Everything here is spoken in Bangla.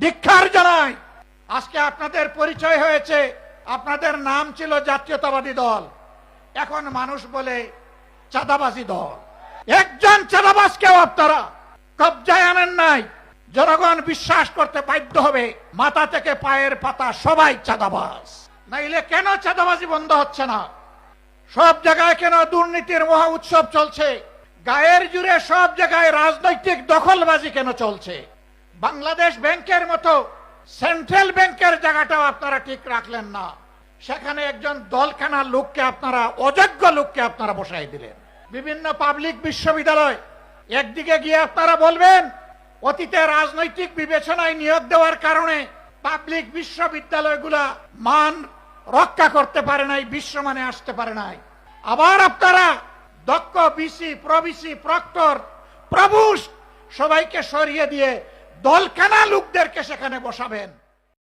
ধিক্কার জানাই। আজকে আপনাদের পরিচয় হয়েছে, আপনাদের নাম ছিল জাতীয়তাবাদী দল, এখন মানুষ বলে চাঁদাবাজি দল। একজন চাঁদাবাজকেও আপনারা কবজায় আনেন নাই। জনগণ বিশ্বাস করতে বাধ্য হবে মাথা থেকে পায়ের পাতা সবাই চাঁদাবাজ। নাইলে কেন চাঁদাবাজি বন্ধ হচ্ছে না? সব জায়গায় কেন দুর্নীতির মহা উৎসব চলছে? গায়ের জুড়ে সব জায়গায় রাজনৈতিক দখলবাজি কেন চলছে? বাংলাদেশ ব্যাংকের মতো সেন্ট্রাল ব্যাংকের জায়গাটাও আপনারা ঠিক রাখলেন না। সেখানে একজন দলখানা লোককে আপনারা, অযোগ্য লোককে আপনারা বসাই দিলেন। বিভিন্ন পাবলিক বিশ্ববিদ্যালয়, একদিকে গিয়ে আপনারা বলবেন অতীতে রাজনৈতিক বিবেচনায় নিয়োগ দেওয়ার কারণে পাবলিক বিশ্ববিদ্যালয়গুলা মান রক্ষা করতে পারে নাই, বিশ্বমানে আসতে পারে নাই। আবার আপনারা দক্ষ বিসি, প্রবিসি, প্রক্টর, প্রভুষ সবাইকে সরিয়ে দিয়ে দলখানা লোকদেরকে সেখানে বসাবেন।